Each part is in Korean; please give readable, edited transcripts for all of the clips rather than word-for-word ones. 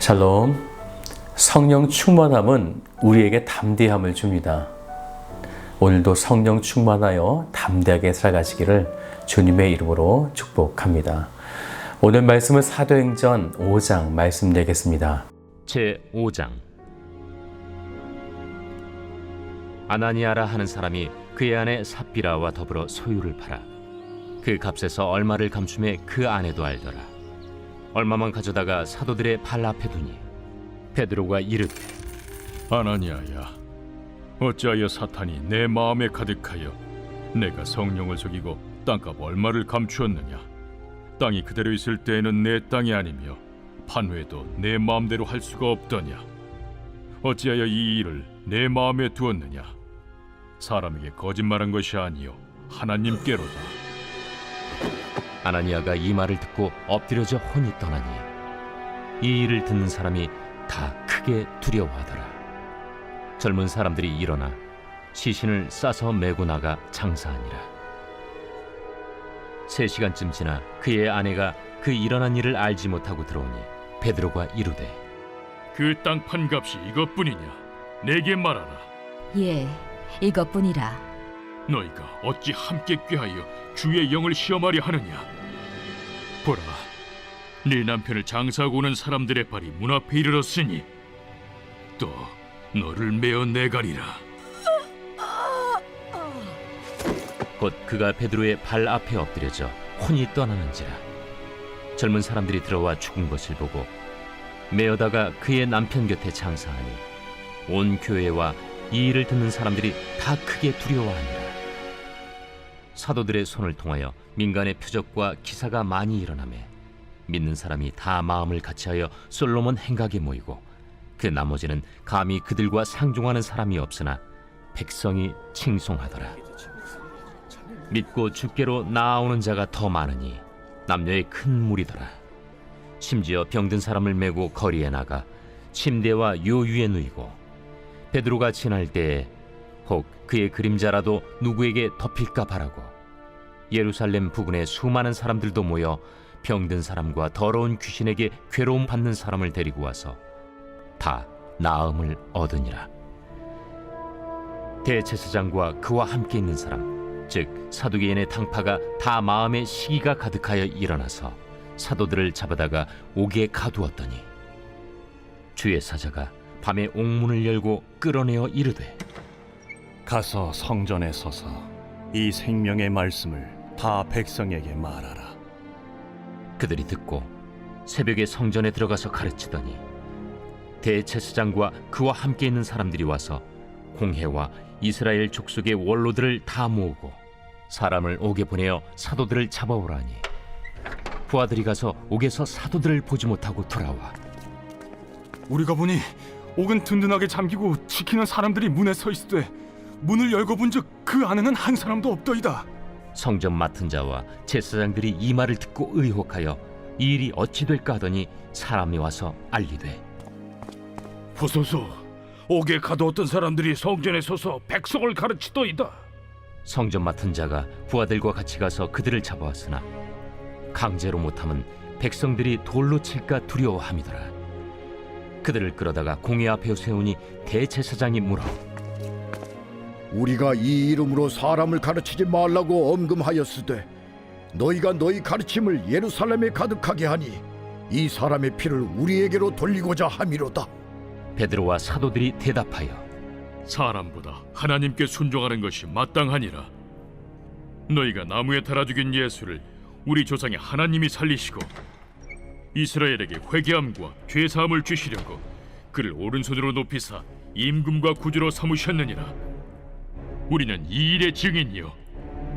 샬롬. 성령 충만함은 우리에게 담대함을 줍니다. 오늘도 성령 충만하여 담대하게 살아가시기를 주님의 이름으로 축복합니다. 오늘 말씀은 사도행전 5장 말씀 내겠습니다. 제5장. 아나니아라 하는 사람이 그의 아내 삽비라와 더불어 소유를 팔아 그 값에서 얼마를 감춤해 그 아내도 알더라. 얼마만 가져다가 사도들의 발 앞에 두니 베드로가 이르되, 아나니아야, 어찌하여 사탄이 내 마음에 가득하여 내가 성령을 속이고 땅값 얼마를 감추었느냐? 땅이 그대로 있을 때에는 내 땅이 아니며 판회도 내 마음대로 할 수가 없더냐? 어찌하여 이 일을 내 마음에 두었느냐? 사람에게 거짓말한 것이 아니요 하나님께로다. 아나니아가 이 말을 듣고 엎드려져 혼이 떠나니 이 일을 듣는 사람이 다 크게 두려워하더라. 젊은 사람들이 일어나 시신을 싸서 메고 나가 장사하니라. 3시간쯤 지나 그의 아내가 그 일어난 일을 알지 못하고 들어오니 베드로가 이르되, 그 땅 판값이 이것뿐이냐? 내게 말하라. 예, 이것뿐이라. 너희가 어찌 함께 꾀하여 주의 영을 시험하려 하느냐? 보라, 네 남편을 장사하고 오는 사람들의 발이 문 앞에 이르렀으니 또 너를 메어 내가리라. 곧 그가 베드로의 발 앞에 엎드려져 혼이 떠나는지라. 젊은 사람들이 들어와 죽은 것을 보고 메어다가 그의 남편 곁에 장사하니 온 교회와 이 일을 듣는 사람들이 다 크게 두려워하니라. 사도들의 손을 통하여 민간의 표적과 기사가 많이 일어나매 믿는 사람이 다 마음을 같이하여 솔로몬 행각에 모이고 그 나머지는 감히 그들과 상종하는 사람이 없으나 백성이 칭송하더라. 믿고 주께로 나아오는 자가 더 많으니 남녀의 큰 무리더라. 심지어 병든 사람을 메고 거리에 나가 침대와 요유에 누이고 베드로가 지날 때에 혹 그의 그림자라도 누구에게 덮일까 바라고 예루살렘 부근에 수많은 사람들도 모여 병든 사람과 더러운 귀신에게 괴로움 받는 사람을 데리고 와서 다 나음을 얻으니라. 대제사장과 그와 함께 있는 사람, 즉 사두개인의 당파가 다 마음에 시기가 가득하여 일어나서 사도들을 잡아다가 옥에 가두었더니 주의 사자가 밤에 옥문을 열고 끌어내어 이르되, 가서 성전에 서서 이 생명의 말씀을 다 백성에게 말하라. 그들이 듣고 새벽에 성전에 들어가서 가르치더니 대제사장과 그와 함께 있는 사람들이 와서 공회와 이스라엘 족속의 원로들을 다 모으고 사람을 옥에 보내어 사도들을 잡아오라니 부하들이 가서 옥에서 사도들을 보지 못하고 돌아와 우리가 보니 옥은 든든하게 잠기고 지키는 사람들이 문에 서 있으되 문을 열고 본즉 그 안에는 한 사람도 없더이다. 성전 맡은 자와 제사장들이 이 말을 듣고 의혹하여 이 일이 어찌 될까 하더니 사람이 와서 알리되, 보소서, 옥에 가두었던 사람들이 성전에 서서 백성을 가르치더이다. 성전 맡은 자가 부하들과 같이 가서 그들을 잡아왔으나 강제로 못함은 백성들이 돌로 칠까 두려워함이더라. 그들을 끌어다가 공회 앞에 세우니 대제사장이 물어, 우리가 이 이름으로 사람을 가르치지 말라고 엄금하였으되 너희가 너희 가르침을 예루살렘에 가득하게 하니 이 사람의 피를 우리에게로 돌리고자 함이로다. 베드로와 사도들이 대답하여, 사람보다 하나님께 순종하는 것이 마땅하니라. 너희가 나무에 달아 죽인 예수를 우리 조상의 하나님이 살리시고 이스라엘에게 회개함과 죄사함을 주시려고 그를 오른손으로 높이사 임금과 구주로 삼으셨느니라. 우리는 이 일의 증인이요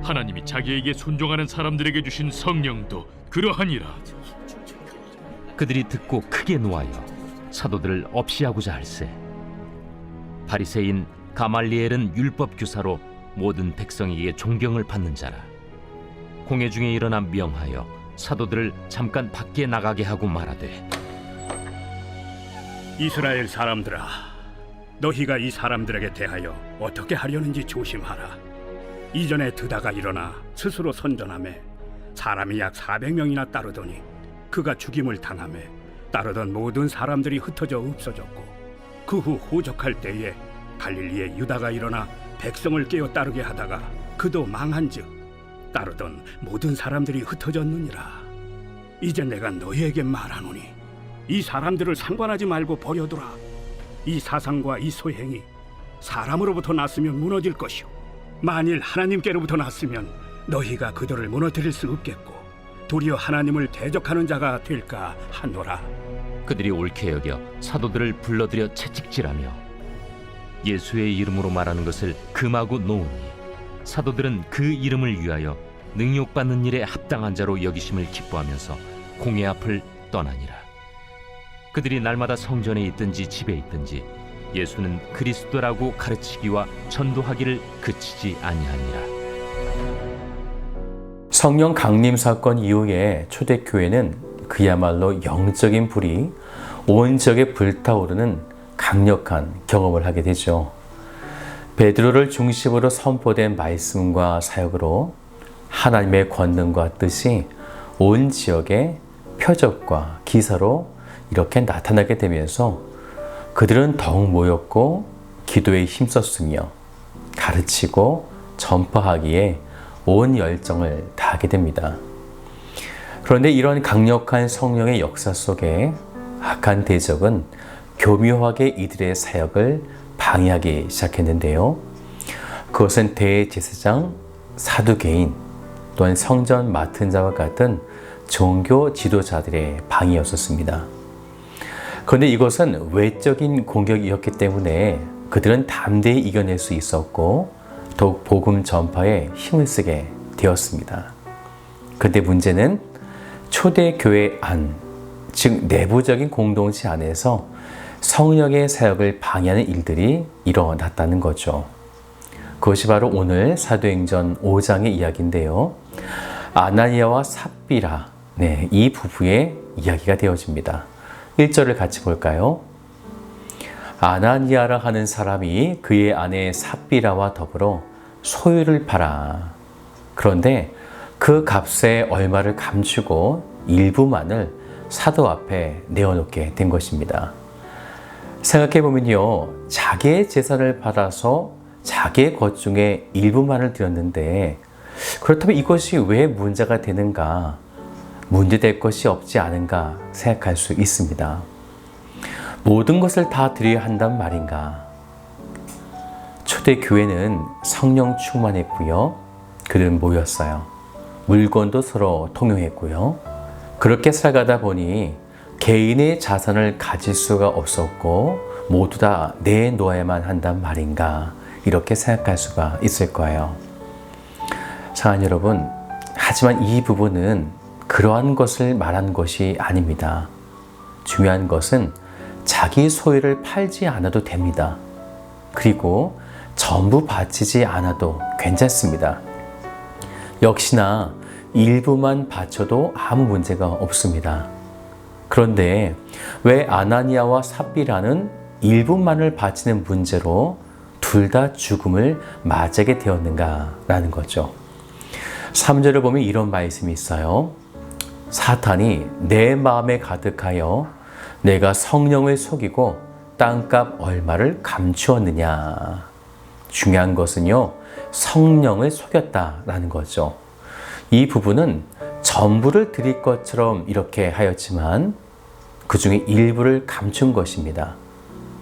하나님이 자기에게 순종하는 사람들에게 주신 성령도 그러하니라. 그들이 듣고 크게 노하여 사도들을 없이하고자 할세. 바리새인 가말리엘은 율법 교사로 모든 백성에게 존경을 받는 자라. 공회 중에 일어나 명하여 사도들을 잠깐 밖에 나가게 하고 말하되, 이스라엘 사람들아, 너희가 이 사람들에게 대하여 어떻게 하려는지 조심하라. 이전에 드다가 일어나 스스로 선전하며 사람이 약 400명이나 따르더니 그가 죽임을 당하며 따르던 모든 사람들이 흩어져 없어졌고 그 후 호적할 때에 갈릴리의 유다가 일어나 백성을 깨어 따르게 하다가 그도 망한즉 따르던 모든 사람들이 흩어졌느니라. 이제 내가 너희에게 말하노니 이 사람들을 상관하지 말고 버려두라. 이 사상과 이 소행이 사람으로부터 났으면 무너질 것이요 만일 하나님께로부터 났으면 너희가 그들을 무너뜨릴 수 없겠고 도리어 하나님을 대적하는 자가 될까 하노라. 그들이 옳게 여겨 사도들을 불러들여 채찍질하며 예수의 이름으로 말하는 것을 금하고 놓으니 사도들은 그 이름을 위하여 능욕받는 일에 합당한 자로 여기심을 기뻐하면서 공회 앞을 떠나니라. 그들이 날마다 성전에 있든지 집에 있든지 예수는 그리스도라고 가르치기와 전도하기를 그치지 아니하니라. 성령 강림 사건 이후에 초대교회는 그야말로 영적인 불이 온 지역에 불타오르는 강력한 경험을 하게 되죠. 베드로를 중심으로 선포된 말씀과 사역으로 하나님의 권능과 뜻이 온 지역의 표적과 기사로 이렇게 나타나게 되면서 그들은 더욱 모였고 기도에 힘썼으며 가르치고 전파하기에 온 열정을 다하게 됩니다. 그런데 이런 강력한 성령의 역사 속에 악한 대적은 교묘하게 이들의 사역을 방해하기 시작했는데요. 그것은 대제사장, 사두개인 또한 성전 맡은 자와 같은 종교 지도자들의 방해였었습니다. 그런데 이것은 외적인 공격이었기 때문에 그들은 담대히 이겨낼 수 있었고 더욱 복음 전파에 힘을 쓰게 되었습니다. 그런데 문제는 초대교회 안, 즉 내부적인 공동체 안에서 성령의 사역을 방해하는 일들이 일어났다는 거죠. 그것이 바로 오늘 사도행전 5장의 이야기인데요. 아나니아와 삽비라, 이 부부의 이야기가 되어집니다. 1절을 같이 볼까요? 아나니아라 하는 사람이 그의 아내 삽비라와 더불어 소유를 팔아. 그런데 그 값의 얼마를 감추고 일부만을 사도 앞에 내어놓게 된 것입니다. 생각해보면요, 자기의 재산을 받아서 자기의 것 중에 일부만을 드렸는데 그렇다면 이것이 왜 문제가 되는가, 문제될 것이 없지 않은가 생각할 수 있습니다. 모든 것을 다 드려야 한단 말인가? 초대교회는 성령 충만했고요. 그들은 모였어요. 물건도 서로 통용했고요. 그렇게 살아가다 보니 개인의 자산을 가질 수가 없었고 모두 다 내놓아야만 한단 말인가, 이렇게 생각할 수가 있을 거예요. 사랑하는 여러분, 하지만 이 부분은 그러한 것을 말하는 것이 아닙니다. 중요한 것은 자기 소유를 팔지 않아도 됩니다. 그리고 전부 바치지 않아도 괜찮습니다. 역시나 일부만 바쳐도 아무 문제가 없습니다. 그런데 왜 아나니아와 삽비라는 일부만을 바치는 문제로 둘 다 죽음을 맞게 되었는가라는 거죠. 3절을 보면 이런 말씀이 있어요. 사탄이 내 마음에 가득하여 내가 성령을 속이고 땅값 얼마를 감추었느냐. 중요한 것은요, 성령을 속였다라는 거죠. 이 부분은 전부를 드릴 것처럼 이렇게 하였지만 그 중에 일부를 감춘 것입니다.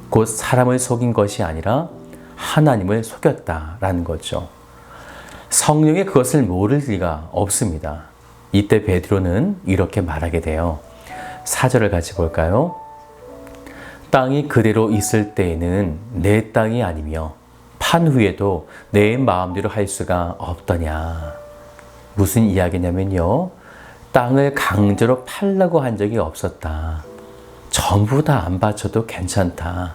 곧 사람을 속인 것이 아니라 하나님을 속였다라는 거죠. 성령이 그것을 모를 리가 없습니다. 이때 베드로는 이렇게 말하게 돼요. 4절을 같이 볼까요? 땅이 그대로 있을 때에는 내 땅이 아니며 판 후에도 내 마음대로 할 수가 없더냐. 무슨 이야기냐면요, 땅을 강제로 팔라고 한 적이 없었다. 전부 다 안 바쳐도 괜찮다.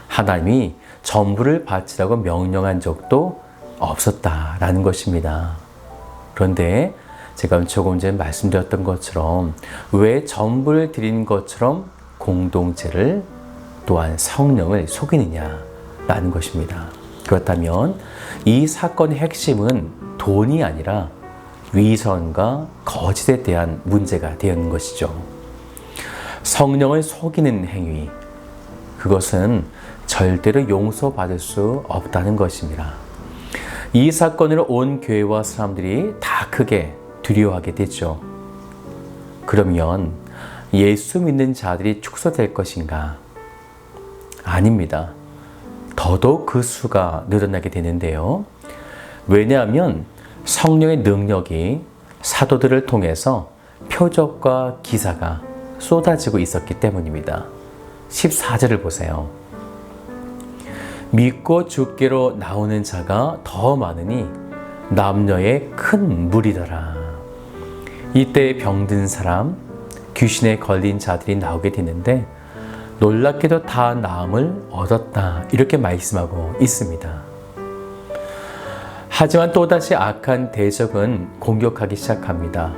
하나님이 전부를 바치라고 명령한 적도 없었다라는 것입니다. 그런데 제가 조금 전에 말씀드렸던 것처럼 왜 전부를 드린 것처럼 공동체를 또한 성령을 속이느냐라는 것입니다. 그렇다면 이 사건의 핵심은 돈이 아니라 위선과 거짓에 대한 문제가 되었는 것이죠. 성령을 속이는 행위, 그것은 절대로 용서받을 수 없다는 것입니다. 이 사건으로 온 교회와 사람들이 다 크게 두려워하게 됐죠. 그러면 예수 믿는 자들이 축소될 것인가? 아닙니다. 더더욱 그 수가 늘어나게 되는데요. 왜냐하면 성령의 능력이 사도들을 통해서 표적과 기사가 쏟아지고 있었기 때문입니다. 14절을 보세요. 믿고 주께로 나오는 자가 더 많으니 남녀의 큰 무리더라. 이때 병든 사람, 귀신에 걸린 자들이 나오게 되는데 놀랍게도 다 나음을 얻었다, 이렇게 말씀하고 있습니다. 하지만 또다시 악한 대적은 공격하기 시작합니다.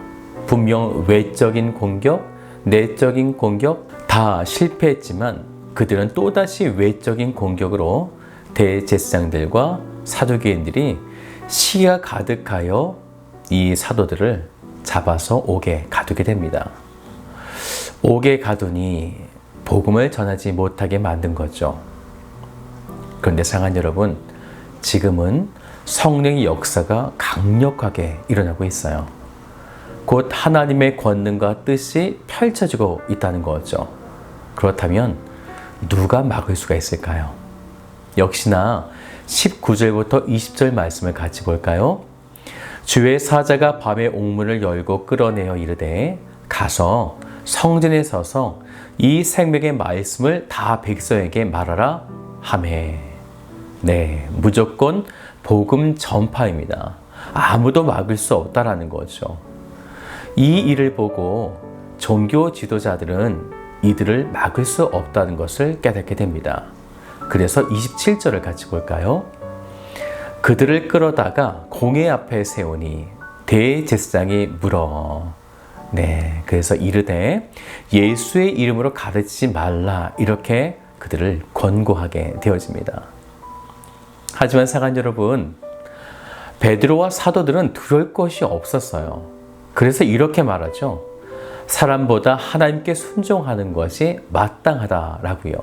분명 외적인 공격, 내적인 공격 다 실패했지만 그들은 또다시 외적인 공격으로 대제사장들과 사두개인들이 시가 가득하여 이 사도들을 잡아서 옥에 가두게 됩니다. 옥에 가두니 복음을 전하지 못하게 만든 거죠. 그런데 사랑하는 여러분, 지금은 성령의 역사가 강력하게 일어나고 있어요. 곧 하나님의 권능과 뜻이 펼쳐지고 있다는 거죠. 그렇다면 누가 막을 수가 있을까요? 역시나 19절부터 20절 말씀을 같이 볼까요? 주의 사자가 밤에 옥문을 열고 끌어내어 이르되 가서 성전에 서서 이 생명의 말씀을 다 백성에게 말하라 하매. 네, 무조건 복음 전파입니다. 아무도 막을 수 없다라는 거죠. 이 일을 보고 종교 지도자들은 이들을 막을 수 없다는 것을 깨닫게 됩니다. 그래서 27절을 같이 볼까요? 그들을 끌어다가 공회 앞에 세우니 대제사장이 물어. 네, 그래서 이르되 예수의 이름으로 가르치지 말라, 이렇게 그들을 권고하게 되어집니다. 하지만 사랑하는 여러분, 베드로와 사도들은 두려울 것이 없었어요. 그래서 이렇게 말하죠. 사람보다 하나님께 순종하는 것이 마땅하다라고요.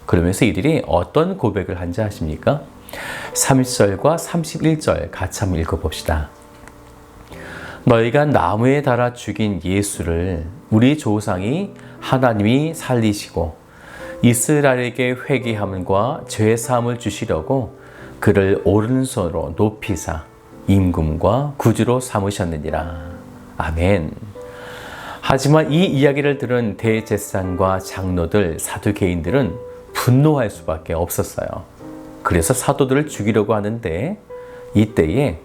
그러면서 이들이 어떤 고백을 한지 아십니까? 30절과 31절 같이 한번 읽어봅시다. 너희가 나무에 달아 죽인 예수를 우리 조상이 하나님이 살리시고 이스라엘에게 회개함과 죄사함을 주시려고 그를 오른손으로 높이사 임금과 구주로 삼으셨느니라. 아멘. 하지만 이 이야기를 들은 대제사장과 장로들, 사두개인들은 분노할 수밖에 없었어요. 그래서 사도들을 죽이려고 하는데 이때에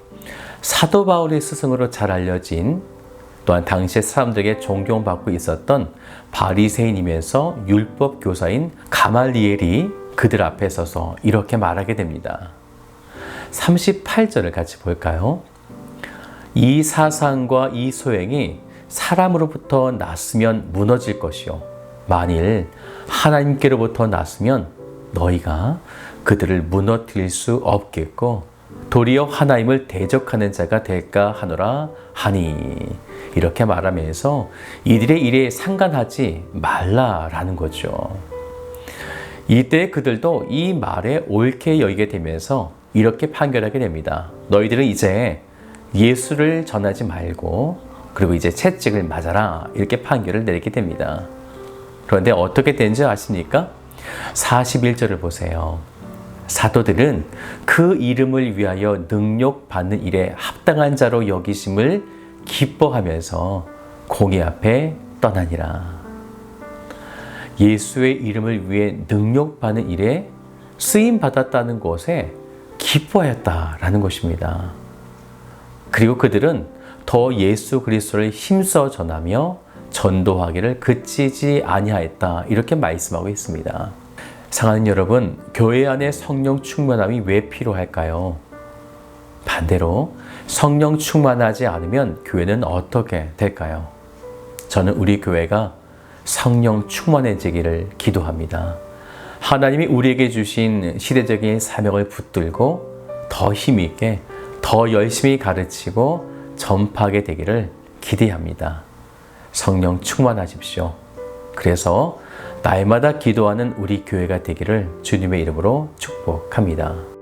사도 바울의 스승으로 잘 알려진, 또한 당시에 사람들에게 존경받고 있었던 바리새인이면서 율법 교사인 가말리엘이 그들 앞에 서서 이렇게 말하게 됩니다. 38절을 같이 볼까요? 이 사상과 이 소행이 사람으로부터 났으면 무너질 것이요 만일 하나님께로부터 났으면 너희가 그들을 무너뜨릴 수 없겠고 도리어 하나님을 대적하는 자가 될까 하노라 하니, 이렇게 말하면서 이들의 일에 상관하지 말라라는 거죠. 이때 그들도 이 말에 옳게 여기게 되면서 이렇게 판결하게 됩니다. 너희들은 이제 예수를 전하지 말고 그리고 이제 채찍을 맞아라, 이렇게 판결을 내리게 됩니다. 그런데 어떻게 된지 아십니까? 41절을 보세요. 사도들은 그 이름을 위하여 능욕받는 일에 합당한 자로 여기심을 기뻐하면서 공회 앞에 떠나니라. 예수의 이름을 위해 능욕받는 일에 쓰임받았다는 것에 기뻐하였다라는 것입니다. 그리고 그들은 더 예수 그리스도를 힘써 전하며 전도하기를 그치지 아니하였다, 이렇게 말씀하고 있습니다. 사랑하는 여러분, 교회 안에 성령 충만함이 왜 필요할까요? 반대로 성령 충만하지 않으면 교회는 어떻게 될까요? 저는 우리 교회가 성령 충만해지기를 기도합니다. 하나님이 우리에게 주신 시대적인 사명을 붙들고 더 힘있게, 더 열심히 가르치고 전파하게 되기를 기대합니다. 성령 충만하십시오. 그래서 날마다 기도하는 우리 교회가 되기를 주님의 이름으로 축복합니다.